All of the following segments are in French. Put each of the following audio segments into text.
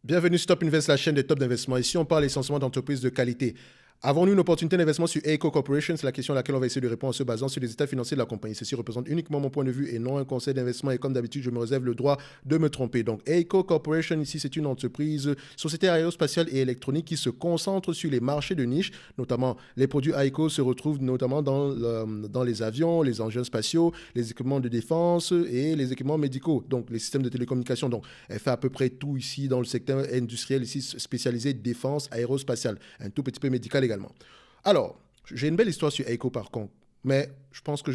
Bienvenue sur Top Invest, la chaîne des top d'investissement. Ici, on parle essentiellement d'entreprises de qualité. Avons-nous une opportunité d'investissement sur Eiko Corporation? C'est la question à laquelle on va essayer de répondre en se basant sur les états financiers de la compagnie. Ceci représente uniquement mon point de vue et non un conseil d'investissement. Et comme d'habitude, je me réserve le droit de me tromper. Donc, Eiko Corporation, ici, c'est une entreprise, société aérospatiale et électronique qui se concentre sur les marchés de niche. Notamment, les produits Eiko se retrouvent notamment dans les avions, les engins spatiaux, les équipements de défense et les équipements médicaux. Donc, les systèmes de télécommunication. Donc, elle fait à peu près tout ici dans le secteur industriel, ici spécialisé défense aérospatiale. Un tout petit peu médical également. Alors, j'ai une belle histoire sur Eiko par contre, mais je pense que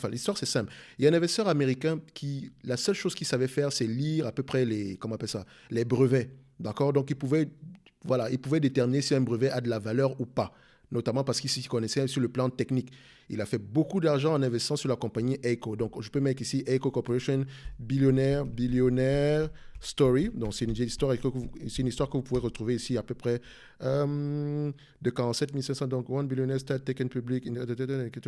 l'histoire c'est simple. Il y a un investisseur américain qui, la seule chose qu'il savait faire, c'est lire à peu près les brevets, d'accord? Donc il pouvait déterminer si un brevet a de la valeur ou pas, notamment parce qu'il s'y connaissait sur le plan technique. Il a fait beaucoup d'argent en investissant sur la compagnie Eiko. Donc, je peux mettre ici Eiko Corporation, billionnaire story. Donc, c'est une histoire que vous pouvez retrouver ici à peu près de 47 500. Donc, one billionaire start taken public.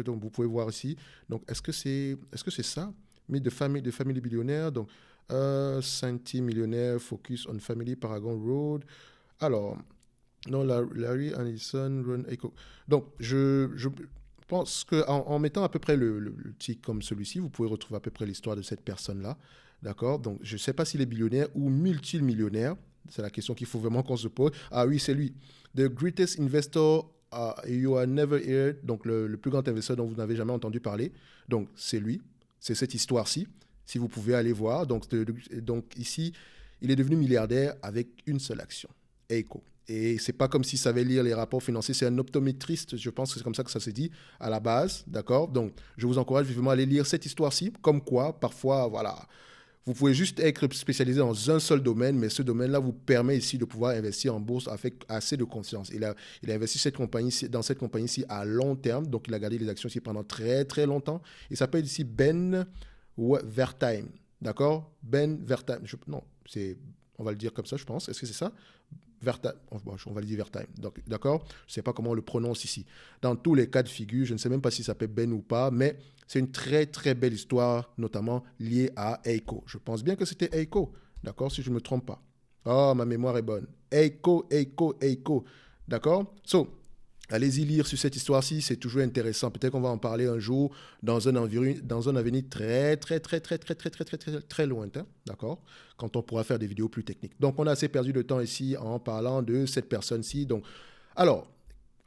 Donc, vous pouvez voir ici. Donc, est-ce que c'est ça? Mais de famille billionnaire. Donc, 5 millionnaire, focus on family, Paragon Road. Alors, non, Larry Anderson, Ron Eiko. Donc, je pense qu'en mettant à peu près le titre comme celui-ci, vous pouvez retrouver à peu près l'histoire de cette personne-là. D'accord? Donc, je ne sais pas s'il est billionnaire ou multimillionnaire. C'est la question qu'il faut vraiment qu'on se pose. Ah oui, c'est lui. The greatest investor you are never heard. Donc, le plus grand investisseur dont vous n'avez jamais entendu parler. Donc, c'est lui. C'est cette histoire-ci. Si vous pouvez aller voir. Donc ici, il est devenu milliardaire avec une seule action. Eiko. Et c'est pas comme s'il savait lire les rapports financiers, c'est un optométriste, je pense que c'est comme ça que ça se dit à la base, d'accord? Donc, je vous encourage vivement à aller lire cette histoire-ci, comme quoi, parfois, voilà, vous pouvez juste être spécialisé dans un seul domaine, mais ce domaine-là vous permet ici de pouvoir investir en bourse avec assez de confiance. Il a investi dans cette compagnie-ci à long terme, donc il a gardé les actions ici pendant très, très longtemps. Il s'appelle ici Ben Wertheim, d'accord? Ben Wertheim, non, on va le dire comme ça, je pense. Est-ce que c'est ça? On va le dire Wertheim, d'accord? Je ne sais pas comment on le prononce ici. Dans tous les cas de figure, je ne sais même pas si ça s'appelle Ben ou pas, mais c'est une très très belle histoire, notamment liée à Eiko. Je pense bien que c'était Eiko, d'accord, si je ne me trompe pas. Oh, ma mémoire est bonne. Eiko, d'accord? So, allez-y lire sur cette histoire-ci, c'est toujours intéressant. Peut-être qu'on va en parler un jour dans un avenir très, très, très, très, très, très, très, très, très, très lointain, d'accord? Quand on pourra faire des vidéos plus techniques. Donc, on a assez perdu de temps ici en parlant de cette personne-ci. Donc, alors,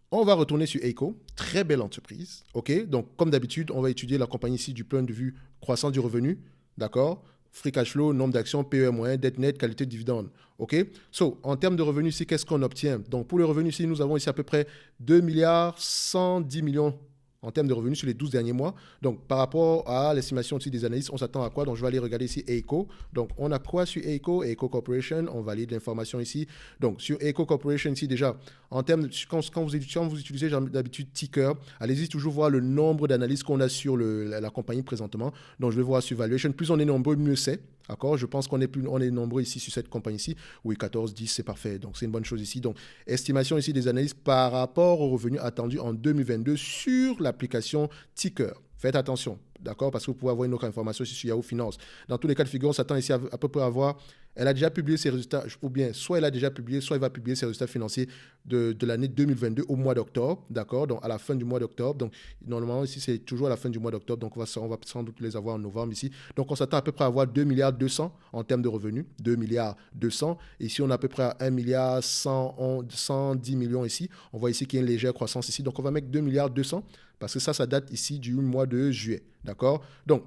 on va retourner sur Eiko, très belle entreprise, ok? Donc, comme d'habitude, on va étudier la compagnie ici du point de vue croissance du revenu, d'accord? Free cash flow, nombre d'actions, PE moyen, dette nette, qualité de dividende. OK? So, en termes de revenus ici, qu'est-ce qu'on obtient? Donc, pour le revenu ici, nous avons ici à peu près 2 milliards 110 millions en termes de revenus sur les 12 derniers mois. Donc, par rapport à l'estimation aussi des analystes, on s'attend à quoi? Donc, je vais aller regarder ici Eiko. Donc, on a quoi sur Eiko? Eiko Corporation, on valide l'information ici. Donc, sur Eiko Corporation ici, déjà, en termes de, quand vous utilisez d'habitude Ticker, allez-y toujours voir le nombre d'analyses qu'on a sur la compagnie présentement. Donc, je vais voir sur Valuation. Plus on est nombreux, mieux c'est. D'accord? Je pense qu'on est nombreux ici sur cette compagnie-ci. Oui, 14, 10, c'est parfait. Donc, c'est une bonne chose ici. Donc, estimation ici des analyses par rapport aux revenus attendus en 2022 sur l'application Ticker. Faites attention, d'accord? Parce que vous pouvez avoir une autre information ici sur Yahoo Finance. Dans tous les cas de figure, on s'attend ici à peu près à voir. Elle a déjà publié ses résultats, ou bien soit elle a déjà publié, soit elle va publier ses résultats financiers de l'année 2022 au mois d'octobre, d'accord? Donc, à la fin du mois d'octobre. Donc, normalement, ici, c'est toujours à la fin du mois d'octobre. Donc, on va sans doute les avoir en novembre ici. Donc, on s'attend à peu près à avoir 2 milliards 200 en termes de revenus. 2 milliards 200. Ici, on a à peu près à 1 milliard 110 millions ici. On voit ici qu'il y a une légère croissance ici. Donc, on va mettre 2 milliards 200 parce que ça date ici du mois de juillet, d'accord? Donc,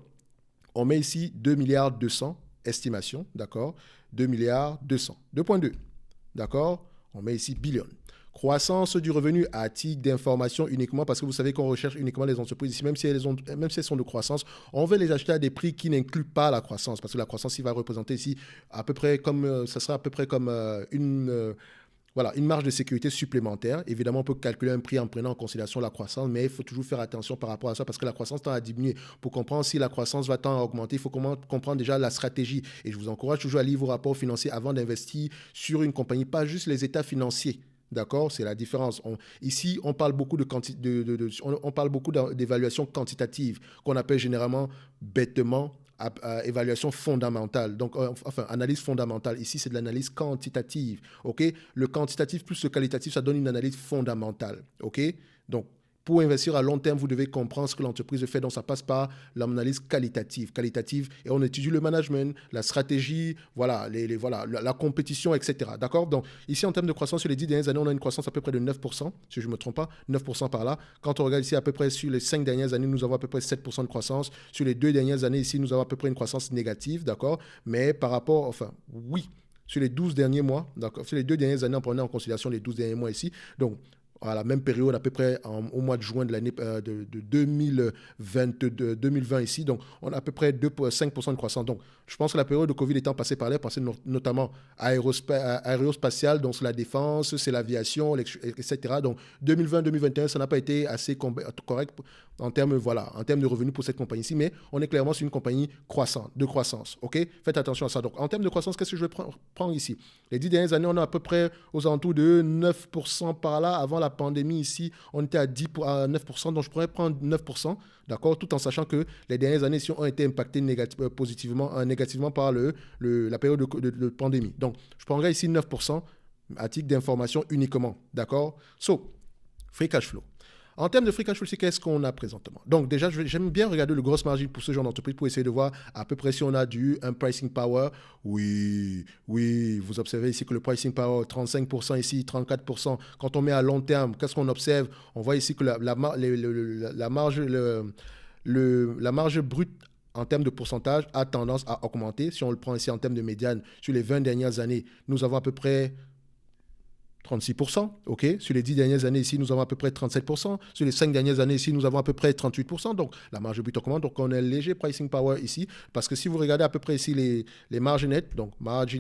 on met ici 2 milliards 200, estimation, d'accord? 2 milliards 200. 2.2, d'accord? On met ici billion. Croissance du revenu à titre d'information uniquement parce que vous savez qu'on recherche uniquement les entreprises ici, même si elles sont de croissance, on veut les acheter à des prix qui n'incluent pas la croissance parce que la croissance, il va représenter ici à peu près comme, ça sera à peu près comme voilà, une marge de sécurité supplémentaire. Évidemment, on peut calculer un prix en prenant en considération la croissance, mais il faut toujours faire attention par rapport à ça parce que la croissance tend à diminuer. Pour comprendre si la croissance va tendre à augmenter, il faut comprendre déjà la stratégie. Et je vous encourage toujours à lire vos rapports financiers avant d'investir sur une compagnie, pas juste les états financiers. D'accord? C'est la différence. Ici, on parle beaucoup d'évaluation quantitative qu'on appelle généralement bêtement évaluation fondamentale. Donc, analyse fondamentale. Ici, c'est de l'analyse quantitative. OK? Le quantitatif plus le qualitatif, ça donne une analyse fondamentale. OK? Donc, pour investir à long terme, vous devez comprendre ce que l'entreprise fait. Donc, ça passe par l'analyse qualitative. Et on étudie le management, la stratégie, voilà, la compétition, etc. D'accord? Donc, ici, en termes de croissance, sur les 10 dernières années, on a une croissance à peu près de 9%, si je ne me trompe pas, 9% par là. Quand on regarde ici, à peu près sur les 5 dernières années, nous avons à peu près 7% de croissance. Sur les 2 dernières années, ici, nous avons à peu près une croissance négative, d'accord? Mais par rapport, oui, sur les 12 derniers mois, d'accord? Sur les 2 dernières années, on prenait en considération les 12 derniers mois ici. Donc, à la même période, à peu près au mois de juin de l'année de 2020 ici. Donc, on a à peu près 5% de croissance. Donc, je pense que la période de Covid étant passée par là, passée notamment aérospatiale, donc c'est la défense, c'est l'aviation, etc. Donc, 2020-2021, ça n'a pas été assez correct en termes de revenus pour cette compagnie ici, mais on est clairement sur une compagnie de croissance. OK? Faites attention à ça. Donc, en termes de croissance, qu'est-ce que je vais prendre ici? Les 10 dernières années, on a à peu près aux alentours de 9% par là. Avant la pandémie ici, on était à 9%, donc je pourrais prendre 9%, d'accord, tout en sachant que les dernières années ici ont été impactées négativement par la période de pandémie. Donc, je prendrais ici 9% à titre d'information uniquement, d'accord? Free cash flow. En termes de free cash flow, qu'est-ce qu'on a présentement? Donc déjà, j'aime bien regarder le gross margin pour ce genre d'entreprise pour essayer de voir à peu près si on a un pricing power. Oui, vous observez ici que le pricing power, 35% ici, 34%. Quand on met à long terme, qu'est-ce qu'on observe? On voit ici que la marge brute en termes de pourcentage a tendance à augmenter. Si on le prend ici en termes de médiane, sur les 20 dernières années, nous avons à peu près 36%, OK. Sur les 10 dernières années ici, nous avons à peu près 37%. Sur les 5 dernières années ici, nous avons à peu près 38%. Donc, la marge brute augmente. Donc, on a un léger pricing power ici. Parce que si vous regardez à peu près ici les marges nettes, donc marge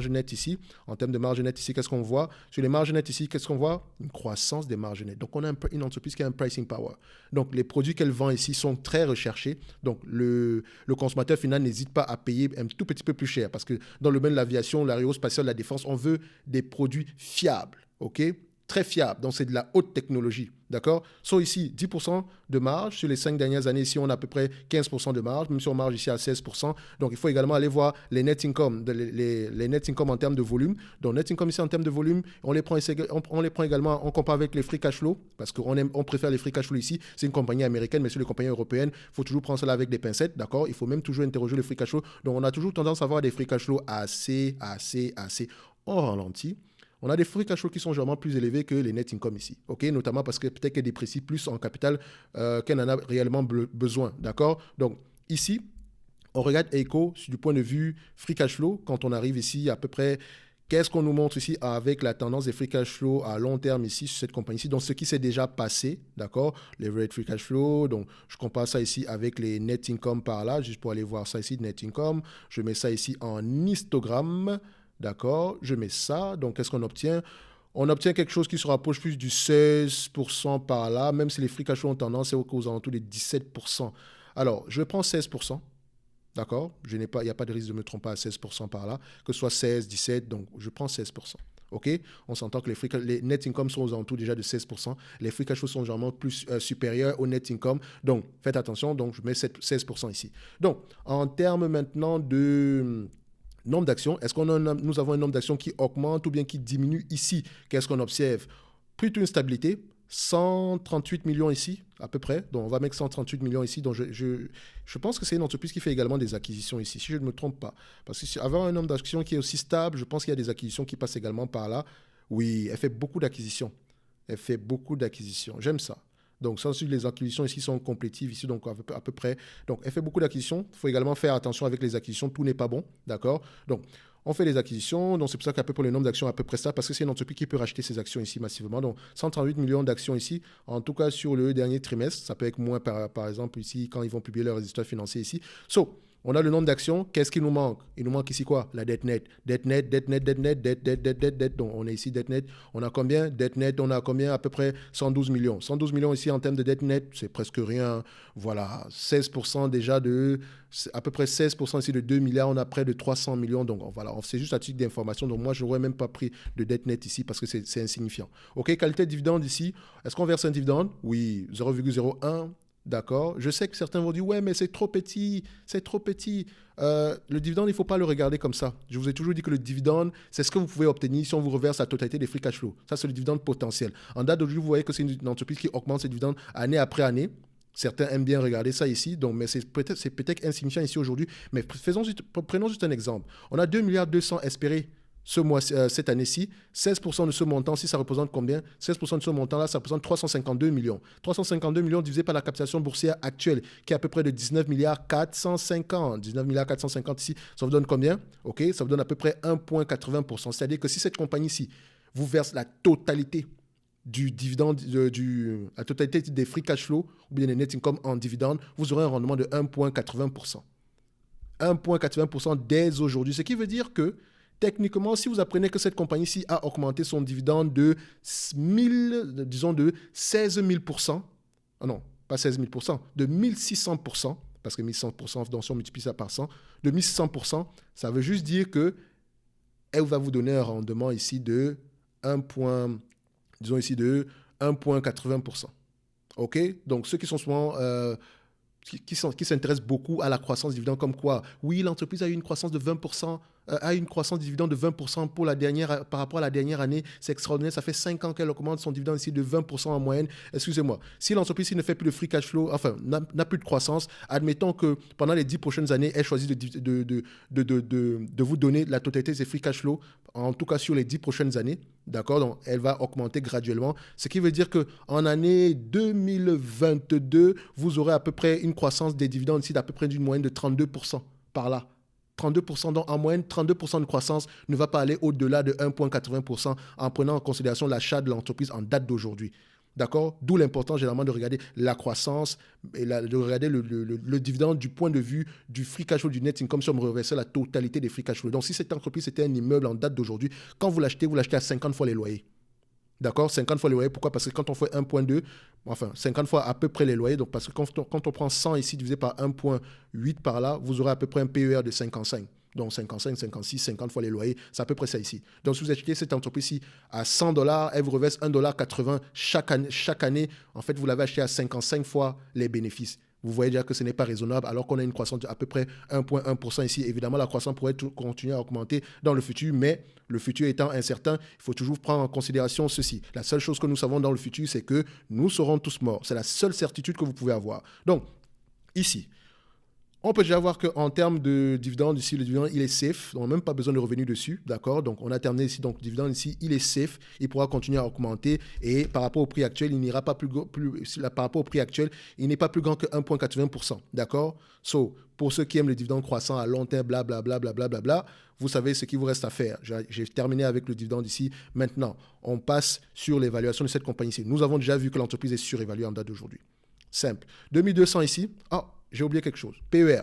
nette ici, en termes de marge nette ici, qu'est-ce qu'on voit? Sur les marges nettes ici, qu'est-ce qu'on voit? Une croissance des marges nettes. Donc, on a une entreprise qui a un pricing power. Donc, les produits qu'elle vend ici sont très recherchés. Donc, le consommateur final n'hésite pas à payer un tout petit peu plus cher. Parce que dans le domaine de l'aviation, l'aérospatiale, la défense, on veut des produits fiables. OK? Très fiable. Donc, c'est de la haute technologie. D'accord? Ici, 10% de marge. Sur les 5 dernières années, ici, on a à peu près 15% de marge, même si on marge ici à 16%. Donc, il faut également aller voir les net income, les net income en termes de volume. Donc, net income ici en termes de volume, on les prend également, on compare avec les free cash flow, parce qu'on préfère les free cash flow ici. C'est une compagnie américaine, mais sur les compagnies européennes, il faut toujours prendre cela avec des pincettes. D'accord? Il faut même toujours interroger les free cash flow. Donc, on a toujours tendance à avoir des free cash flow assez en ralenti. On a des free cash flow qui sont généralement plus élevés que les net income ici, ok, notamment parce que peut-être qu'elle déprécie plus en capital qu'elle en a réellement besoin, d'accord? Donc ici, on regarde EICO du point de vue free cash flow. Quand on arrive ici, à peu près, qu'est-ce qu'on nous montre ici avec la tendance des free cash flow à long terme ici sur cette compagnie ici? Donc ce qui s'est déjà passé, d'accord? Les rate free cash flow, donc je compare ça ici avec les net income par là, juste pour aller voir ça ici, net income. Je mets ça ici en histogramme. D'accord, je mets ça. Donc, qu'est-ce qu'on obtient? On obtient quelque chose qui se rapproche plus du 16% par là, même si les free cash flow ont tendance aux alentours des 17%. Alors, je prends 16%. D'accord? Il n'y a pas de risque de me tromper à 16% par là, que ce soit 16, 17, donc je prends 16%. OK? On s'entend que les net income sont aux alentours déjà de 16%. Les free cash flow sont généralement plus supérieurs au net income. Donc, faites attention. Donc, je mets 16% ici. Donc, en termes maintenant de nombre d'actions, est-ce que nous avons un nombre d'actions qui augmente ou bien qui diminue ici? Qu'est-ce qu'on observe? Plutôt une stabilité. 138 millions ici, à peu près. Donc, on va mettre 138 millions ici. Donc, je pense que c'est une entreprise qui fait également des acquisitions ici, si je ne me trompe pas. Parce que avoir un nombre d'actions qui est aussi stable, je pense qu'il y a des acquisitions qui passent également par là. Oui, elle fait beaucoup d'acquisitions. J'aime ça. Donc, ça, les acquisitions ici sont complétives, ici, donc à peu près. Donc, elle fait beaucoup d'acquisitions. Il faut également faire attention avec les acquisitions. Tout n'est pas bon, d'accord? Donc, on fait les acquisitions. Donc, c'est pour ça qu'à peu près le nombre d'actions à peu près ça, parce que c'est une entreprise qui peut racheter ses actions ici massivement. Donc, 138 millions d'actions ici, en tout cas sur le dernier trimestre. Ça peut être moins, par exemple, ici, quand ils vont publier leurs résultats financiers ici. On a le nombre d'actions. Qu'est-ce qui nous manque? Il nous manque ici quoi? La dette nette. Dette nette. Donc, on est ici, dette nette. On a combien? Dette nette, on a combien? À peu près 112 millions. 112 millions ici en termes de dette nette, c'est presque rien. Voilà, 16% déjà à peu près 16% ici de 2 milliards. On a près de 300 millions. Donc, voilà, c'est juste à titre d'information. Donc, moi, je n'aurais même pas pris de dette nette ici parce que c'est insignifiant. OK, qualité de dividende ici. Est-ce qu'on verse un dividende? Oui, 0,01 D'accord? Je sais que certains vont dire, ouais, mais c'est trop petit, c'est trop petit. Le dividende, il ne faut pas le regarder comme ça. Je vous ai toujours dit que le dividende, c'est ce que vous pouvez obtenir si on vous reverse la totalité des free cash flow. Ça, c'est le dividende potentiel. En date d'aujourd'hui, vous voyez que c'est une entreprise qui augmente ses dividendes année après année. Certains aiment bien regarder ça ici, donc, mais c'est peut-être insignifiant ici aujourd'hui. Mais prenons juste un exemple. On a 2,2 milliards espérés cette année-ci. 16% de ce montant, si ça représente combien? 16% de ce montant-là, ça représente 352 millions. 352 millions divisé par la capitalisation boursière actuelle, qui est à peu près de 19 milliards 450. 19 milliards 450 ici, ça vous donne combien? OK, ça vous donne à peu près 1,80%. C'est-à-dire que si cette compagnie-ci vous verse la totalité du dividende, la totalité des free cash flow ou bien des net income en dividende, vous aurez un rendement de 1,80%. 1,80% dès aujourd'hui, ce qui veut dire que techniquement, si vous apprenez que cette compagnie-ci a augmenté son dividende de 16 000%, non, pas 16 000%, de 1600%, parce que 1600%, donc si on multiplie ça par 100, de 1600%, ça veut juste dire que elle va vous donner un rendement ici de 1,80%. OK? Donc, ceux qui sont souvent... qui s'intéressent beaucoup à la croissance dividende, comme quoi, oui, l'entreprise a eu une croissance de 20%, a une croissance dividende de 20% par rapport à la dernière année. C'est extraordinaire. Ça fait 5 ans qu'elle augmente son dividende ici de 20% en moyenne. Excusez-moi. Si l'entreprise ne fait plus de free cash flow, enfin, n'a plus de croissance, admettons que pendant les 10 prochaines années, elle choisit de vous donner la totalité de ses free cash flow, en tout cas sur les 10 prochaines années. D'accord? Donc, elle va augmenter graduellement. Ce qui veut dire qu'en année 2022, vous aurez à peu près une croissance des dividendes ici d'à peu près d'une moyenne de 32% par là. 32%, donc en moyenne, 32% de croissance ne va pas aller au-delà de 1,80% en prenant en considération l'achat de l'entreprise en date d'aujourd'hui. D'accord? D'où l'importance généralement de regarder la croissance et de regarder le dividende du point de vue du free cash flow, du net income, si on me reversait la totalité des free cash flow. Donc, si cette entreprise était un immeuble en date d'aujourd'hui, quand vous l'achetez à 50 fois les loyers. D'accord? 50 fois les loyers. Pourquoi? Parce que quand on fait 1,2, enfin 50 fois à peu près les loyers, donc parce que quand on prend 100 ici divisé par 1,8 par là, vous aurez à peu près un PER de 55. Donc 55, 56, 50 fois les loyers, c'est à peu près ça ici. Donc si vous achetez cette entreprise-ci à $100, elle vous reverse $1,80 chaque année. En fait, vous l'avez acheté à 55 fois les bénéfices. Vous voyez déjà que ce n'est pas raisonnable alors qu'on a une croissance d'à peu près 1,1% ici. Évidemment, la croissance pourrait continuer à augmenter dans le futur, mais le futur étant incertain, il faut toujours prendre en considération ceci. La seule chose que nous savons dans le futur, c'est que nous serons tous morts. C'est la seule certitude que vous pouvez avoir. Donc, ici, on peut déjà voir qu'en termes de dividendes, ici, le dividende, il est safe. On n'a même pas besoin de revenus dessus. D'accord? Donc, on a terminé ici. Donc, le dividende, ici, il est safe. Il pourra continuer à augmenter. Et par rapport au prix actuel, il n'ira pas par rapport au prix actuel, il n'est pas plus grand que 1,80%. D'accord? So, pour ceux qui aiment le dividende croissant à long terme, blablabla, vous savez ce qu'il vous reste à faire. J'ai terminé avec le dividende ici. Maintenant, on passe sur l'évaluation de cette compagnie-ci. Nous avons déjà vu que l'entreprise est surévaluée en date d'aujourd'hui. Simple. 2200 ici. J'ai oublié quelque chose. PER.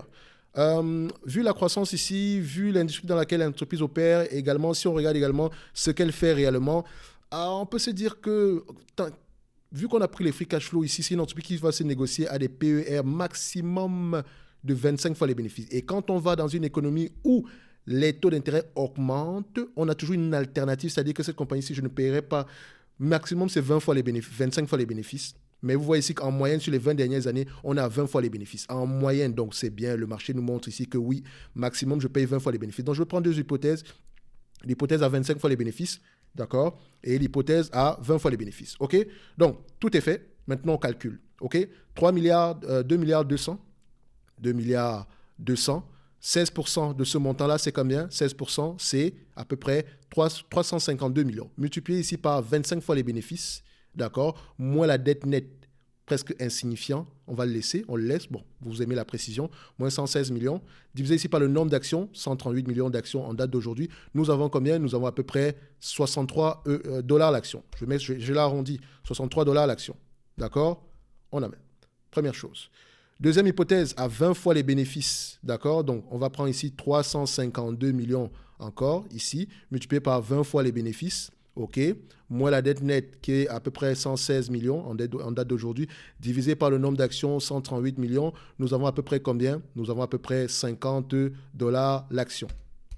Vu la croissance ici, vu l'industrie dans laquelle l'entreprise opère, également, si on regarde également ce qu'elle fait réellement, on peut se dire que, vu qu'on a pris les free cash flow ici, c'est une entreprise qui va se négocier à des PER maximum de 25 fois les bénéfices. Et quand on va dans une économie où les taux d'intérêt augmentent, on a toujours une alternative, c'est-à-dire que cette compagnie-ci, je ne paierai pas, maximum c'est 20 fois les bénéfices, 25 fois les bénéfices. Mais vous voyez ici qu'en moyenne, sur les 20 dernières années, on a 20 fois les bénéfices. En moyenne, donc c'est bien. Le marché nous montre ici que oui, maximum, je paye 20 fois les bénéfices. Donc je vais prendre deux hypothèses. L'hypothèse à 25 fois les bénéfices, d'accord? Et l'hypothèse à 20 fois les bénéfices, ok? Donc, tout est fait. Maintenant, on calcule, ok? 2 milliards 200. 2 milliards 200. 16% de ce montant-là, c'est combien? 16%, c'est à peu près 352 millions. Multiplié ici par 25 fois les bénéfices, d'accord? Moins la dette nette, presque insignifiant. On va le laisser, on le laisse. Bon, vous aimez la précision. Moins 116 millions. Divisé ici par le nombre d'actions, 138 millions d'actions en date d'aujourd'hui. Nous avons combien? Nous avons à peu près 63 dollars l'action. Je l'arrondis. 63 dollars l'action. D'accord? On amène. Première chose. Deuxième hypothèse, à 20 fois les bénéfices. D'accord? Donc, on va prendre ici 352 millions encore, ici, multiplié par 20 fois les bénéfices. OK, moins la dette nette qui est à peu près 116 millions en date d'aujourd'hui, divisé par le nombre d'actions, 138 millions, nous avons à peu près combien? Nous avons à peu près 50 dollars l'action.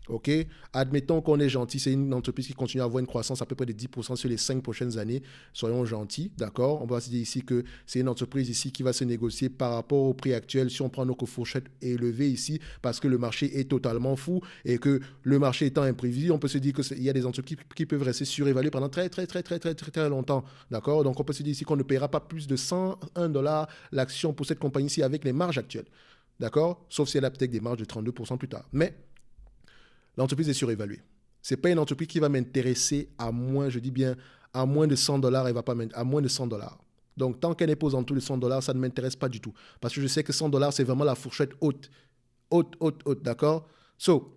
OK? Admettons qu'on est gentil, c'est une entreprise qui continue à avoir une croissance à peu près de 10% sur les 5 prochaines années. Soyons gentils, d'accord? On va se dire ici que c'est une entreprise ici qui va se négocier par rapport au prix actuel si on prend notre fourchette élevée ici parce que le marché est totalement fou et que le marché étant imprévisible, on peut se dire qu'il y a des entreprises qui peuvent rester surévaluées pendant très longtemps, d'accord? Donc on peut se dire ici qu'on ne paiera pas plus de 101 $ l'action pour cette compagnie ici avec les marges actuelles, d'accord? Sauf si elle a peut-être des marges de 32% plus tard. Mais l'entreprise est surévaluée. Ce n'est pas une entreprise qui va m'intéresser à moins, je dis bien, à moins de 100 $, elle va pas à moins de 100 $. Donc, tant qu'elle n'est pas aux alentours de 100 $, ça ne m'intéresse pas du tout. Parce que je sais que 100 $, c'est vraiment la fourchette haute. Haute, d'accord? So,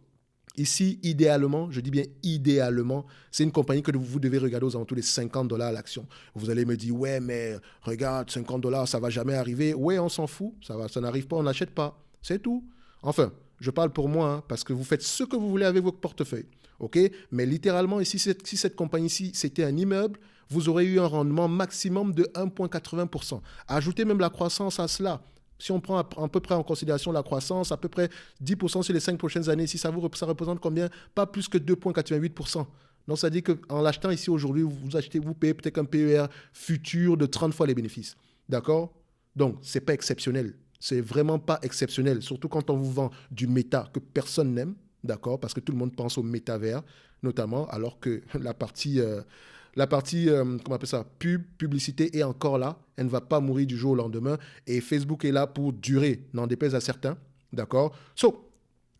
ici, idéalement, je dis bien idéalement, c'est une compagnie que vous devez regarder aux alentours de 50 $ l'action. Vous allez me dire, ouais, mais regarde, 50 $, ça ne va jamais arriver. Ouais, on s'en fout, ça n'arrive pas, on n'achète pas. C'est tout. Enfin, je parle pour moi, hein, parce que vous faites ce que vous voulez avec votre portefeuille. OK? Mais littéralement, ici, si cette compagnie-ci, c'était un immeuble, vous aurez eu un rendement maximum de 1,80%. Ajoutez même la croissance à cela. Si on prend à peu près en considération la croissance, à peu près 10% sur les 5 prochaines années, si ça représente combien? Pas plus que 2,88%. Donc, ça dit qu'en l'achetant ici aujourd'hui, vous payez peut-être un PER futur de 30 fois les bénéfices. D'accord? Donc, ce n'est pas exceptionnel. C'est vraiment pas exceptionnel, surtout quand on vous vend du méta que personne n'aime, d'accord? Parce que tout le monde pense au métavers, notamment, alors que la partie comment on appelle ça, publicité est encore là. Elle ne va pas mourir du jour au lendemain. Et Facebook est là pour durer, n'en déplaise à certains, d'accord? So,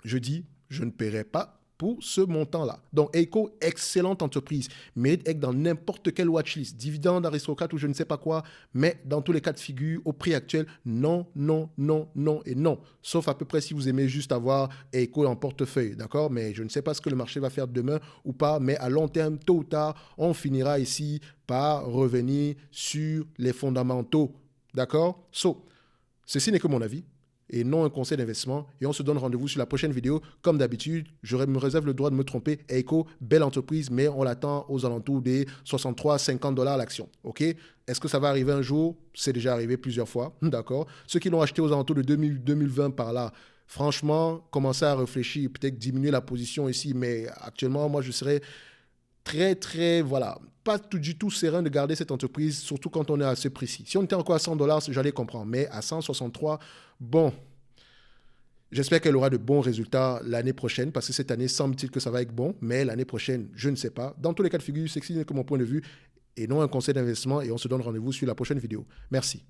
je dis, je ne paierai pas pour ce montant-là. Donc, Eiko, excellente entreprise, mérite être dans n'importe quelle watchlist, dividende, aristocrate ou je ne sais pas quoi, mais dans tous les cas de figure, au prix actuel, non et non. Sauf à peu près si vous aimez juste avoir Eiko en portefeuille, d'accord? Mais je ne sais pas ce que le marché va faire demain ou pas, mais à long terme, tôt ou tard, on finira ici par revenir sur les fondamentaux, d'accord? So, ceci n'est que mon avis et non un conseil d'investissement. Et on se donne rendez-vous sur la prochaine vidéo. Comme d'habitude, je me réserve le droit de me tromper. Eiko, belle entreprise, mais on l'attend aux alentours des 63-50 $ l'action. OK? Est-ce que ça va arriver un jour? C'est déjà arrivé plusieurs fois. D'accord? Ceux qui l'ont acheté aux alentours de 2020 par là, franchement, commencez à réfléchir, peut-être diminuer la position ici. Mais actuellement, moi, je serais voilà, pas tout du tout serein de garder cette entreprise, surtout quand on est assez précis. Si on était encore à 100 $, j'allais comprendre, mais à 163, bon, j'espère qu'elle aura de bons résultats l'année prochaine, parce que cette année, semble-t-il que ça va être bon, mais l'année prochaine, je ne sais pas. Dans tous les cas de figure, c'est que mon point de vue, et non un conseil d'investissement, et on se donne rendez-vous sur la prochaine vidéo. Merci.